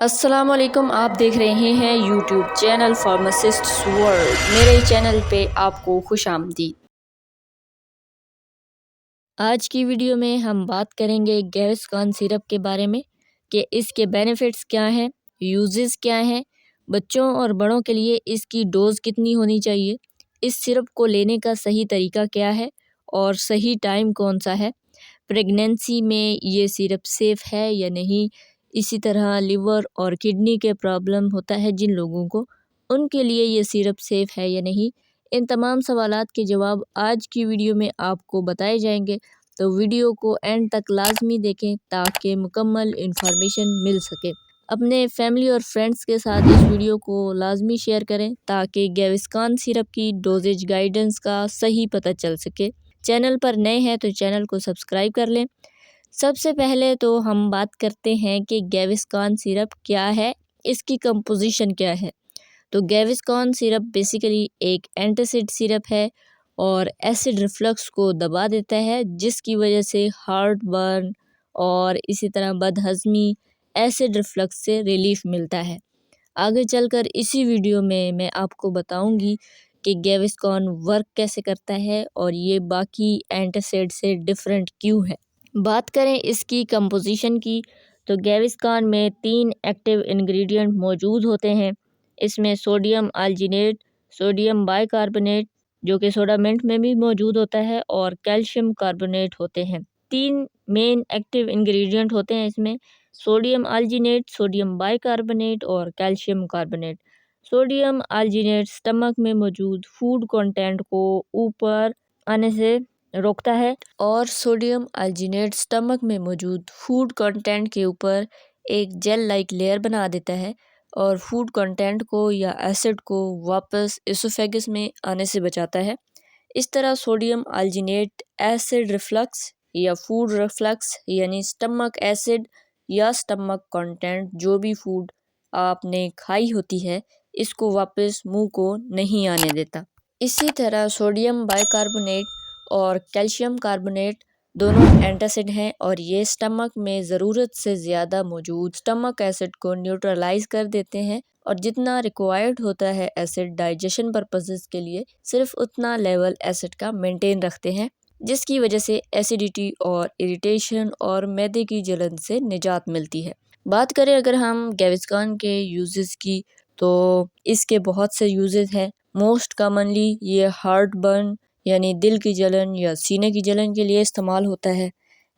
السلام علیکم، آپ دیکھ رہے ہیں یوٹیوب چینل فارماسسٹس ورلڈ۔ میرے چینل پہ آپ کو خوش آمدید۔ آج کی ویڈیو میں ہم بات کریں گے گیوسکون سیرپ کے بارے میں کہ اس کے بینیفٹس کیا ہیں، یوزز کیا ہیں، بچوں اور بڑوں کے لیے اس کی ڈوز کتنی ہونی چاہیے، اس سیرپ کو لینے کا صحیح طریقہ کیا ہے اور صحیح ٹائم کون سا ہے، پریگنینسی میں یہ سیرپ سیف ہے یا نہیں، اسی طرح لیور اور کڈنی کے پرابلم ہوتا ہے جن لوگوں کو، ان کے لیے یہ سیرپ سیف ہے یا نہیں۔ ان تمام سوالات کے جواب آج کی ویڈیو میں آپ کو بتائے جائیں گے، تو ویڈیو کو اینڈ تک لازمی دیکھیں تاکہ مکمل انفارمیشن مل سکے۔ اپنے فیملی اور فرینڈس کے ساتھ اس ویڈیو کو لازمی شیئر کریں تاکہ گیوسکون سیرپ کی ڈوزیج گائیڈنس کا صحیح پتہ چل سکے۔ چینل پر نئے ہیں تو چینل کو سبسکرائب کر لیں۔ سب سے پہلے تو ہم بات کرتے ہیں کہ گیوسکون سیرپ کیا ہے، اس کی کمپوزیشن کیا ہے۔ تو گیوسکون سیرپ بیسیکلی ایک اینٹاسڈ سیرپ ہے اور ایسڈ ریفلکس کو دبا دیتا ہے، جس کی وجہ سے ہارٹ برن اور اسی طرح بد ہضمی ایسڈ ریفلکس سے ریلیف ملتا ہے۔ آگے چل کر اسی ویڈیو میں آپ کو بتاؤں گی کہ گیوسکون ورک کیسے کرتا ہے اور یہ باقی اینٹاسڈ سے ڈیفرنٹ کیوں ہے۔ بات کریں اس کی کمپوزیشن کی تو گیوسکون میں 3 ایکٹیو انگریڈینٹ موجود ہوتے ہیں۔ اس میں سوڈیم الجینیٹ، سوڈیم بائی کاربونیٹ جو کہ سوڈا منٹ میں بھی موجود ہوتا ہے، اور کیلشیم کاربونیٹ ہوتے ہیں۔ 3 مین ایکٹیو انگریڈینٹ ہوتے ہیں اس میں، سوڈیم الجینیٹ، سوڈیم بائی کاربونیٹ اور کیلشیم کاربونیٹ۔ سوڈیم الجینیٹ سٹمک میں موجود فوڈ کنٹینٹ کو اوپر آنے سے روکتا ہے اور سوڈیم الجینیٹ سٹمک میں موجود فوڈ کنٹینٹ کے اوپر ایک جیل لائک لیئر بنا دیتا ہے اور فوڈ کنٹینٹ کو یا ایسڈ کو واپس اسوفیگس میں آنے سے بچاتا ہے۔ اس طرح سوڈیم الجینیٹ ایسڈ ریفلکس یا فوڈ ریفلکس یعنی سٹمک ایسڈ یا سٹمک کنٹینٹ جو بھی فوڈ آپ نے کھائی ہوتی ہے اس کو واپس منہ کو نہیں آنے دیتا۔ اسی طرح سوڈیم بائی کاربونیٹ اور کیلشیم کاربونیٹ دونوں اینٹاسڈ ہیں اور یہ سٹمک میں ضرورت سے زیادہ موجود سٹمک ایسڈ کو نیوٹرلائز کر دیتے ہیں، اور جتنا ریکوائرڈ ہوتا ہے ایسڈ ڈائجیشن پرپسز کے لیے صرف اتنا لیول ایسڈ کا مینٹین رکھتے ہیں، جس کی وجہ سے ایسیڈیٹی اور اریٹیشن اور معدے کی جلن سے نجات ملتی ہے۔ بات کریں اگر ہم گیوسکون کے یوزز کی تو اس کے بہت سے یوزز ہیں۔ موسٹ کامنلی یہ ہارٹ برن یعنی دل کی جلن یا سینے کی جلن کے لیے استعمال ہوتا ہے۔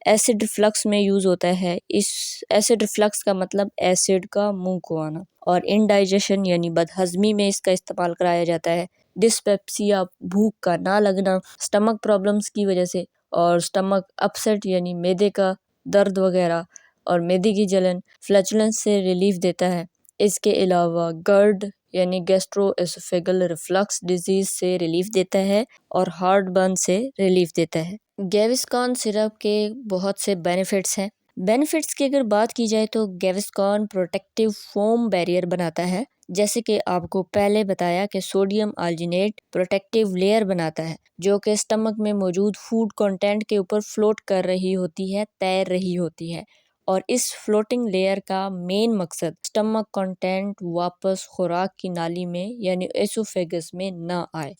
ایسڈ ریفلکس میں یوز ہوتا ہے، اس ایسڈ ریفلکس کا مطلب ایسڈ کا منہ کو آنا، اور انڈائجیشن یعنی بد ہضمی میں اس کا استعمال کرایا جاتا ہے۔ ڈسپیپسیا بھوک کا نہ لگنا سٹمک پرابلمز کی وجہ سے، اور سٹمک اپسیٹ یعنی معدے کا درد وغیرہ اور معدے کی جلن فلیچولنس سے ریلیف دیتا ہے۔ اس کے علاوہ گرڈ یعنی گیسٹرو اسوفیگل ریفلکس ڈیزیز سے ریلیف دیتا ہے اور ہارٹ برن سے ریلیف دیتا ہے۔ گیوسکون سیرپ کے بہت سے بینیفٹس ہیں۔ بینیفٹس کی اگر بات کی جائے تو گیوسکون پروٹیکٹیو فوم بیریئر بناتا ہے، جیسے کہ آپ کو پہلے بتایا کہ سوڈیم الجینیٹ پروٹیکٹیو لیئر بناتا ہے جو کہ سٹمک میں موجود فوڈ کنٹینٹ کے اوپر فلوٹ کر رہی ہوتی ہے، تیر رہی ہوتی ہے، اور اس فلوٹنگ لیئر کا مین مقصد سٹمک کنٹینٹ واپس خوراک کی نالی میں یعنی ایسوفیگس میں نہ آئے۔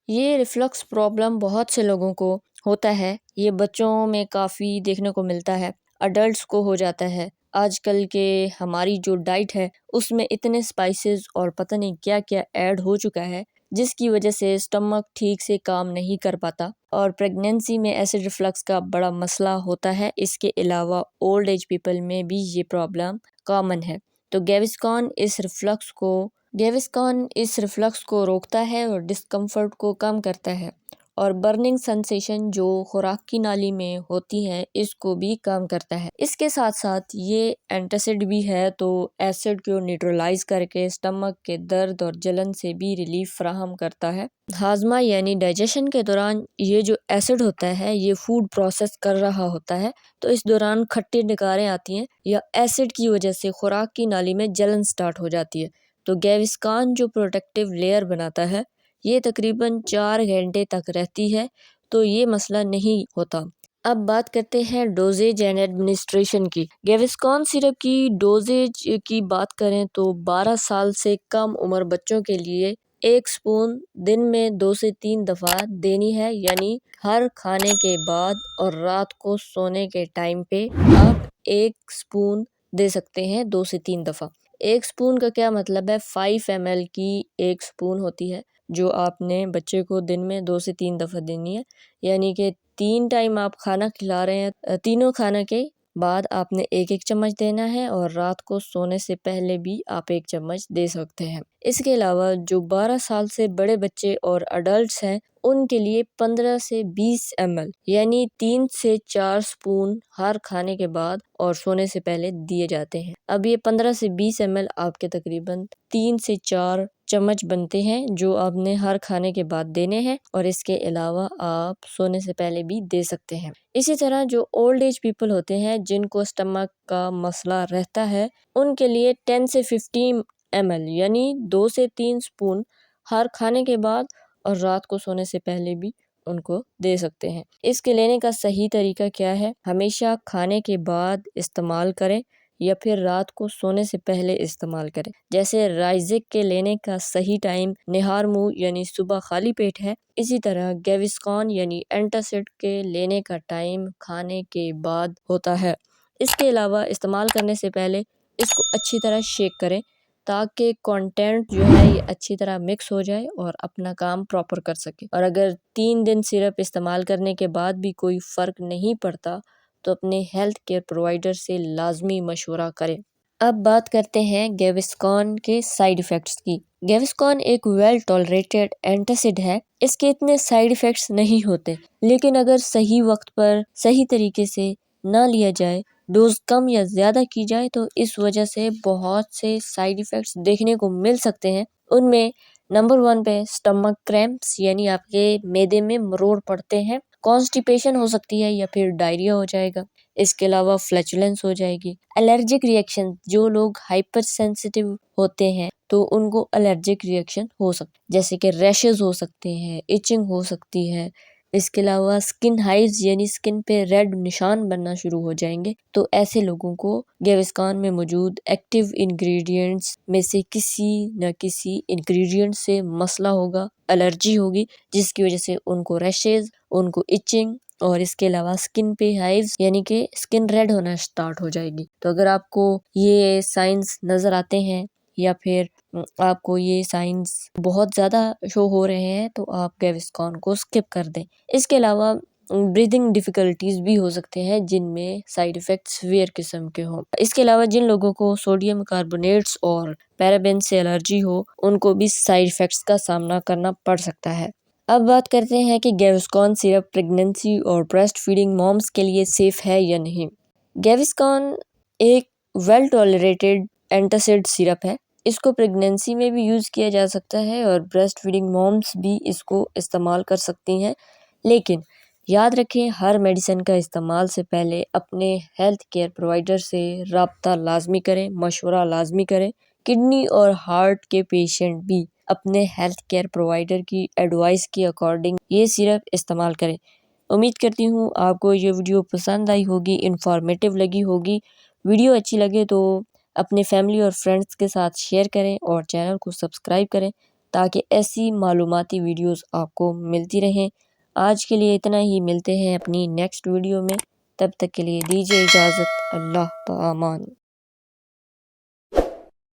یہ ریفلکس پرابلم بہت سے لوگوں کو ہوتا ہے، یہ بچوں میں کافی دیکھنے کو ملتا ہے، اڈلٹس کو ہو جاتا ہے۔ آج کل کے ہماری جو ڈائٹ ہے اس میں اتنے اسپائسز اور پتہ نہیں کیا کیا ایڈ ہو چکا ہے، جس کی وجہ سے سٹمک ٹھیک سے کام نہیں کر پاتا، اور پریگنینسی میں ایسڈ ریفلکس کا بڑا مسئلہ ہوتا ہے۔ اس کے علاوہ اولڈ ایج پیپل میں بھی یہ پرابلم کامن ہے۔ تو گیوسکون اس ریفلکس کو روکتا ہے اور ڈسکمفرٹ کو کم کرتا ہے، اور برننگ سنسیشن جو خوراک کی نالی میں ہوتی ہے اس کو بھی کم کرتا ہے۔ اس کے ساتھ ساتھ یہ اینٹاسڈ بھی ہے تو ایسڈ کو نیوٹرلائز کر کے سٹمک کے درد اور جلن سے بھی ریلیف فراہم کرتا ہے۔ ہاضمہ یعنی ڈائجیشن کے دوران یہ جو ایسڈ ہوتا ہے یہ فوڈ پروسیس کر رہا ہوتا ہے، تو اس دوران کھٹی ڈکاریں آتی ہیں یا ایسڈ کی وجہ سے خوراک کی نالی میں جلن سٹارٹ ہو جاتی ہے۔ تو گیوسکون جو پروٹیکٹیو لیئر بناتا ہے یہ تقریباً 4 گھنٹے تک رہتی ہے، تو یہ مسئلہ نہیں ہوتا۔ اب بات کرتے ہیں ڈوزیج اینڈ ایڈمنسٹریشن کی۔ گیوسکون سیرپ کی ڈوزیج کی بات کریں تو 12 سال سے کم عمر بچوں کے لیے 1 سپون دن میں 2 سے 3 دفعہ دینی ہے، یعنی ہر کھانے کے بعد اور رات کو سونے کے ٹائم پہ آپ 1 سپون دے سکتے ہیں 2 سے 3 دفعہ۔ 1 سپون کا کیا مطلب ہے؟ 5 ml کی 1 سپون ہوتی ہے جو آپ نے بچے کو دن میں 2 سے 3 دفعہ دینی ہے، یعنی کہ 3 ٹائم آپ کھانا کھلا رہے ہیں، تینوں کھانا کے بعد آپ نے 1 چمچ دینا ہے اور رات کو سونے سے پہلے بھی آپ 1 چمچ دے سکتے ہیں۔ اس کے علاوہ جو 12 سال سے بڑے بچے اور اڈلٹس ہیں ان کے لیے 15 سے 20 ml یعنی 3 سے 4 سپون ہر کھانے کے بعد اور سونے سے پہلے دیے جاتے ہیں۔ اب یہ 15 سے 20 ml آپ کے تقریباً 3 سے 4 چمچ بنتے ہیں جو آپ نے ہر کھانے کے بعد دینے ہیں، اور اس کے علاوہ آپ سونے سے پہلے بھی دے سکتے ہیں۔ اسی طرح جو اولڈ ایج پیپل ہوتے ہیں جن کو اسٹمک کا مسئلہ رہتا ہے ان کے لیے 10 سے 15 ml یعنی 2 سے 3 سپون ہر کھانے کے بعد اور رات کو سونے سے پہلے بھی ان کو دے سکتے ہیں۔ اس کے لینے کا صحیح طریقہ کیا ہے؟ ہمیشہ کھانے کے بعد استعمال کریں یا پھر رات کو سونے سے پہلے استعمال کریں۔ جیسے رائزک کے لینے کا صحیح ٹائم نہار منہ یعنی صبح خالی پیٹ ہے، اسی طرح گیوسکون یعنی اینٹاسڈ کے لینے کا ٹائم کھانے کے بعد ہوتا ہے۔ اس کے علاوہ استعمال کرنے سے پہلے اس کو اچھی طرح شیک کریں تاکہ کانٹینٹ جو ہے یہ اچھی طرح مکس ہو جائے اور اپنا کام پراپر کر سکے، اور اگر 3 دن سیرپ استعمال کرنے کے بعد بھی کوئی فرق نہیں پڑتا تو اپنے ہیلتھ کیئر پرووائڈر سے لازمی مشورہ کریں۔ اب بات کرتے ہیں گیوسکون کے سائیڈ ایفیکٹس کی۔ گیوسکون ایک ویل ٹالریٹڈ اینٹاسڈ ہے، اس کے اتنے سائیڈ ایفیکٹس نہیں ہوتے، لیکن اگر صحیح وقت پر صحیح طریقے سے نہ لیا جائے، ڈوز کم یا زیادہ کی جائے تو اس وجہ سے بہت سے سائیڈ ایفیکٹس دیکھنے کو مل سکتے ہیں۔ ان میں نمبر 1 پہ اسٹمک کریمپس یعنی آپ کے معدے میں مروڑ پڑتے ہیں، کانسٹیپیشن ہو سکتی ہے یا پھر ڈائریا ہو جائے گا، اس کے علاوہ فلیچولنس ہو جائے گی، الرجک ریئیکشن، جو لوگ ہائپر سینسیٹیو ہوتے ہیں تو ان کو الرجک ریئیکشن ہو سکتا ہے، جیسے کہ ریشز ہو سکتے ہیں، ایچنگ ہو سکتی ہے، اس کے علاوہ سکن ہائیز یعنی سکن پہ ریڈ نشان بننا شروع ہو جائیں گے۔ تو ایسے لوگوں کو گیوسکون میں موجود ایکٹیو انگریڈینٹس میں سے کسی نہ کسی انگریڈینٹ سے مسئلہ ہوگا، الرجی ہوگی، جس کی وجہ سے ان کو ریشز، ان کو ایچنگ اور اس کے علاوہ سکن پہ ہائیز یعنی کہ سکن ریڈ ہونا سٹارٹ ہو جائے گی۔ تو اگر آپ کو یہ سائنس نظر آتے ہیں یا پھر آپ کو یہ سائنس بہت زیادہ شو ہو رہے ہیں تو آپ گیوسکون کو سکپ کر دیں۔ اس کے علاوہ بریدنگ ڈیفیکلٹیز بھی ہو سکتے ہیں جن میں سائیڈ ایفیکٹس سیویئر قسم کے ہوں۔ اس کے علاوہ جن لوگوں کو سوڈیم کاربونیٹس اور پیرابین سے الرجی ہو ان کو بھی سائیڈ ایفیکٹس کا سامنا کرنا پڑ سکتا ہے۔ اب بات کرتے ہیں کہ گیوسکون سیرپ پریگنینسی اور بریسٹ فیڈنگ مومز کے لیے سیف ہے یا نہیں۔ گیوسکون ایک ویل ٹالریٹڈ اینٹاسڈ سیرپ ہے، اس کو پریگنینسی میں بھی یوز کیا جا سکتا ہے اور بریسٹ فیڈنگ مومز بھی اس کو استعمال کر سکتی ہیں، لیکن یاد رکھیں ہر میڈیسن کا استعمال سے پہلے اپنے ہیلتھ کیئر پرووائڈر سے رابطہ لازمی کریں، مشورہ لازمی کریں۔ کڈنی اور ہارٹ کے پیشنٹ بھی اپنے ہیلتھ کیئر پرووائڈر کی ایڈوائس کے اکارڈنگ یہ سیرپ استعمال کریں۔ امید کرتی ہوں آپ کو یہ ویڈیو پسند آئی ہوگی، انفارمیٹیو لگی ہوگی۔ ویڈیو اچھی لگے تو اپنے فیملی اور فرینڈس کے ساتھ شیئر کریں اور چینل کو سبسکرائب کریں تاکہ ایسی معلوماتی ویڈیوز آپ کو ملتی رہیں۔ آج کے لیے اتنا ہی، ملتے ہیں اپنی نیکسٹ ویڈیو میں، تب تک کے لیے دیجیے اجازت، اللہ پامان۔